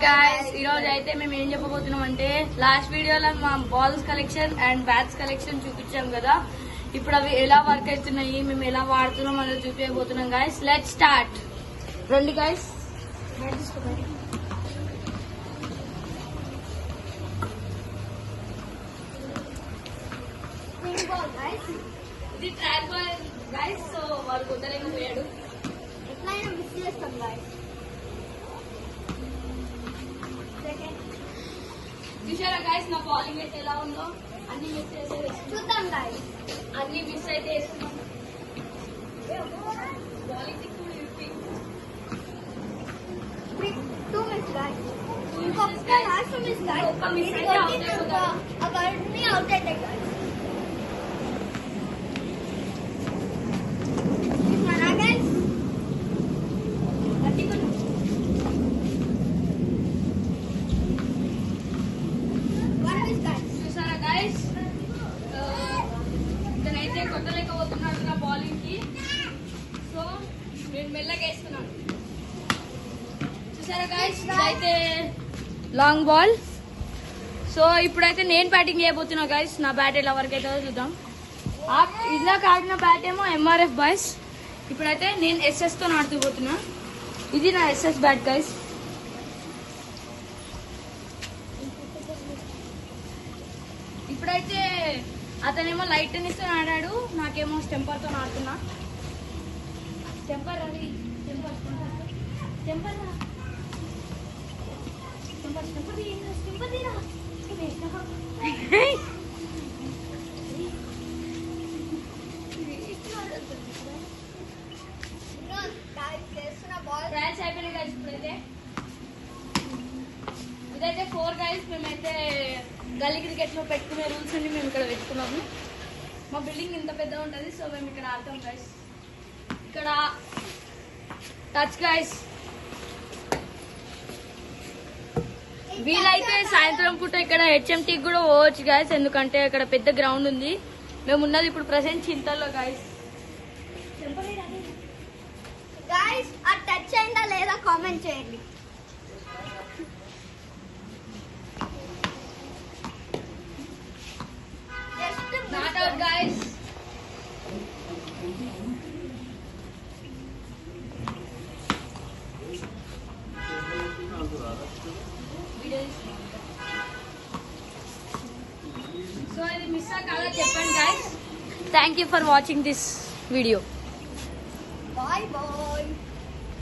Guys ఈ రోజు అయితే మేము ఏం చెప్పబోతున్నాం అంటే లాస్ట్ వీడియోలో మా balls collection and bats collection చూపించాం కదా. ఇప్పుడు అవి ఎలా వర్క్ అవుతున్నాయి, మేము ఎలా వాడుతున్నాం అనేది చూపించబోతున్నాం గాయ్స్. Let's start. రండి గాయ్స్. ఇది ట్రాక్ బాల్ గాయ్స్. సో వాడు కుదలేకపోయాడు, ఎట్లయినా మిస్ చేస్తాం గాయ్స్. చూసారా గాయ్స్ నా బాలింగ్ అయితే ఎలా ఉందో. అన్ని మిస్ అయితే చూద్దాం గాయ్స్. అన్ని మిస్ అయితే వేస్తున్నాం. Bowling two miss guys. ఇంకొక లాస్ట్ మిస్ గాయ్స్. ఒక్క మిస్ అయితే అవుట్ అవుతాం. అవన్నీ అవుట్ అవుతాయి గాయ్స్. మన గాయ్స్ చూసారా గాయ్స్ ఇతనైతే కొట్టలేకపోతున్నాడు నా బాలింగ్ కి. సో నేను మెల్లగా వేస్తున్నాను. చూసారా గాయ్స్ ఇదైతే లాంగ్ బాల్. సో ఇప్పుడైతే నేను బ్యాటింగ్ చేయబోతున్నా గాయ్స్. నా బ్యాట్ ఎలా వరకు అవుతుందో చూద్దాం. ఇందాక ఆడిన బ్యాట్ ఏమో ఎంఆర్ఎఫ్ బాయ్స్. ఇప్పుడైతే నేను ఎస్ఎస్ తో ఆడుతూ పోతున్నా. ఇది నా ఎస్ఎస్ బ్యాట్ గాయ్స్. ఇప్పుడైతే అతనేమో లైట్ టెన్నిస్ తో ఆడాడు, నాకేమో స్టెంపర్ తో ఆడుతున్నా. స్టెంపర్ అది స్టెంపర్ స్టెంపర్ ట్రయల్స్ అయిపోయినాయి గైస్. ఇప్పుడైతే ఇదైతే 4 గైస్. మేమైతే గల్లీ క్రికెట్ లో పెట్టుకునే రూల్స్ అన్ని మేము ఇక్కడ పెట్టుకున్నాము. మా బిల్డింగ్ ఇంత పెద్ద ఉంటుంది. సో మేము ఇక్కడ ఆడతాం గైస్. ఇక్కడ టచ్ గైస్. వీలైతే సాయంత్రం పూట ఇక్కడ హెచ్ఎంటీకి కూడా పోవచ్చు గైస్, ఎందుకంటే ఇక్కడ పెద్ద గ్రౌండ్ ఉంది. మేము ఉన్నది ఇప్పుడు ప్రెసెంట్ చింతల్లో గైస్. గాయ్స్ ఆ టచ్ అయిందా లేదా కామెంట్ చేయండి. Not out guys. సో ఇది మిస్ కాదా చెప్పండి guys. Thank you for watching this video. Bye bye.